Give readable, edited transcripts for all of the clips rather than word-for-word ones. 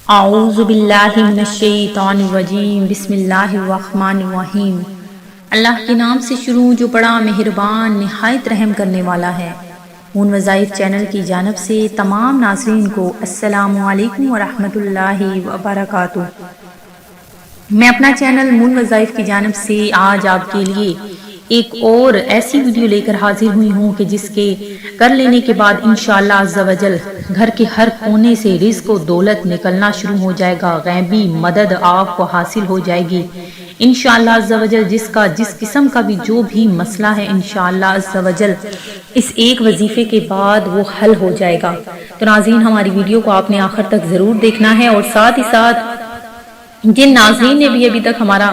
اعوذ باللہ من الشیطان الرجیم، بسم اللہ الرحمن الرحیم۔ اللہ کے نام سے شروع جو بڑا مہربان نہایت رحم کرنے والا ہے۔ مون وظائف چینل کی جانب سے تمام ناظرین کو السلام علیکم ورحمۃ اللہ وبرکاتہ۔ میں اپنا چینل مون وظائف کی جانب سے آج آپ کے لیے ایک اور ایسی ویڈیو لے کر حاضر ہوئی ہوں کہ جس کے کر لینے کے بعد انشاءاللہ عز و جل گھر کے ہر کونے سے رزق و دولت نکلنا شروع ہو جائے گا، غیبی مدد آپ کو حاصل ہو جائے گی انشاءاللہ عز و جل۔ جس قسم کا بھی جو بھی مسئلہ ہے انشاءاللہ عز و جل اس ایک وظیفے کے بعد وہ حل ہو جائے گا۔ تو ناظرین، ہماری ویڈیو کو آپ نے آخر تک ضرور دیکھنا ہے، اور ساتھ ہی ساتھ جن ناظرین نے بھی ابھی تک ہمارا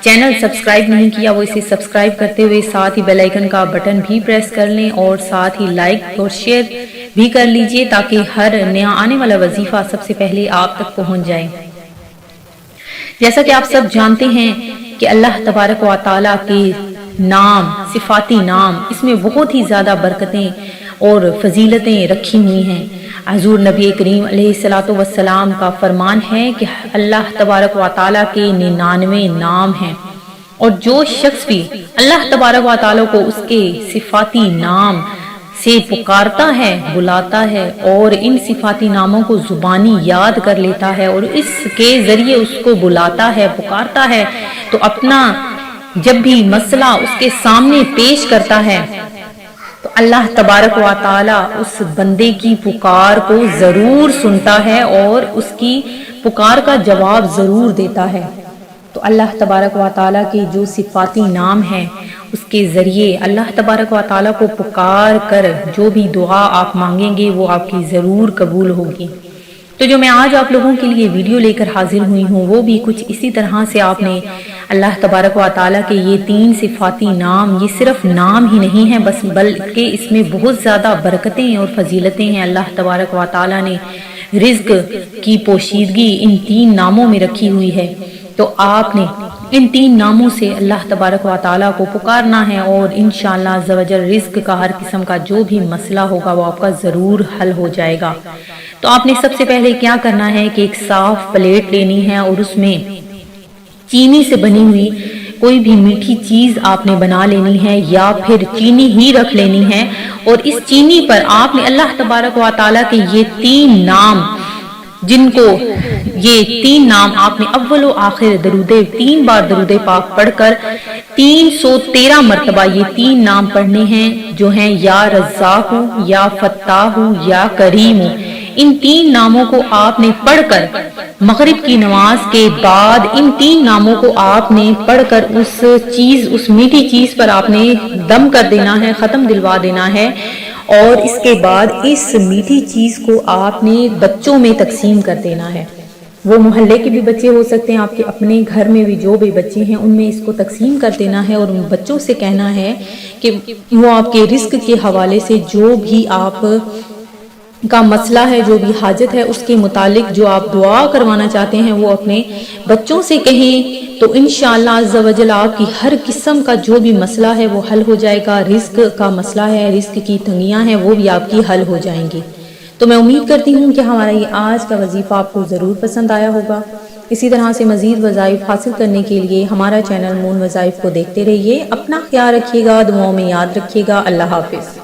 چینل سبسکرائب نہیں کیا وہ اسے سبسکرائب کرتے ہوئے ساتھ ہی بیل آئیکن کا بٹن بھی پریس کر لیں، اور ساتھ ہی لائک اور شیئر بھی کر لیجئے تاکہ ہر نیا آنے والا وظیفہ سب سے پہلے آپ تک پہنچ جائے۔ جیسا کہ آپ سب جانتے ہیں کہ اللہ تبارک و تعالیٰ کے نام، صفاتی نام، اس میں بہت ہی زیادہ برکتیں اور فضیلتیں رکھی ہوئی ہیں۔ حضور نبی کریم علیہ السلام کا فرمان ہے کہ اللہ تبارک و تعالیٰ کے 99 نام ہیں، اور جو شخص بھی اللہ تبارک و تعالیٰ کو اس کے صفاتی نام سے پکارتا ہے، بلاتا ہے، اور ان صفاتی ناموں کو زبانی یاد کر لیتا ہے اور اس کے ذریعے اس کو بلاتا ہے، پکارتا ہے، تو اپنا جب بھی مسئلہ اس کے سامنے پیش کرتا ہے تو اللہ تبارک و تعالیٰ اس بندے کی پکار کو ضرور سنتا ہے اور اس کی پکار کا جواب ضرور دیتا ہے۔ تو اللہ تبارک و تعالیٰ کے جو صفاتی نام ہیں اس کے ذریعے اللہ تبارک و تعالیٰ کو پکار کر جو بھی دعا آپ مانگیں گے وہ آپ کی ضرور قبول ہوگی۔ تو جو میں آج آپ لوگوں کے لیے ویڈیو لے کر حاضر ہوئی ہوں وہ بھی کچھ اسی طرح سے آپ نے اللہ تبارک و تعالیٰ کے یہ 3 صفاتی نام، یہ صرف نام ہی نہیں ہیں بس بلکہ اس میں بہت زیادہ برکتیں اور فضیلتیں ہیں۔ اللہ تبارک و تعالیٰ نے رزق کی پوشیدگی ان 3 ناموں میں رکھی ہوئی ہے، تو آپ نے ان 3 ناموں سے اللہ تبارک و تعالیٰ کو پکارنا ہے، اور انشاءاللہ عز و جل رزق کا ہر قسم کا جو بھی مسئلہ ہوگا وہ آپ کا ضرور حل ہو جائے گا۔ تو آپ نے سب سے پہلے کیا کرنا ہے کہ ایک صاف پلیٹ لینی ہے، اور اس میں چینی سے بنی ہوئی کوئی بھی میٹھی چیز آپ نے بنا لینی ہے، یا پھر چینی ہی رکھ لینی ہے، اور اس چینی پر آپ نے اللہ تبارک و تعالیٰ کے یہ 3 نام، جن کو یہ 3 نام آپ نے اول و آخر 3 بار درود پاک پڑھ کر 313 مرتبہ یہ 3 نام پڑھنے ہیں، جو ہیں یا رزاق، یا فتاح، یا کریم۔ ان 3 ناموں کو آپ نے پڑھ کر مغرب کی نماز کے بعد ان 3 ناموں کو آپ نے پڑھ کر اس میٹھی چیز پر آپ نے دم کر دینا ہے، ختم دلوا دینا ہے، اور اس کے بعد اس میٹھی چیز کو آپ نے بچوں میں تقسیم کر دینا ہے۔ وہ محلے کے بھی بچے ہو سکتے ہیں، آپ کے اپنے گھر میں بھی جو بھی بچے ہیں ان میں اس کو تقسیم کر دینا ہے، اور ان بچوں سے کہنا ہے کہ وہ آپ کے رزق کے حوالے سے جو بھی آپ کا مسئلہ ہے، جو بھی حاجت ہے، اس کے متعلق جو آپ دعا کروانا چاہتے ہیں وہ اپنے بچوں سے کہیں، تو انشاءاللہ عز و جل آپ کی ہر قسم کا جو بھی مسئلہ ہے وہ حل ہو جائے گا۔ رزق کا مسئلہ ہے، رزق کی تنگیاں ہیں، وہ بھی آپ کی حل ہو جائیں گی۔ تو میں امید کرتی ہوں کہ ہمارا یہ آج کا وظیفہ آپ کو ضرور پسند آیا ہوگا۔ اسی طرح سے مزید وظائف حاصل کرنے کے لیے ہمارا چینل مون وظائف کو دیکھتے رہیے۔ اپنا خیال رکھیے گا، دعاؤں میں یاد رکھیے گا۔ اللہ حافظ۔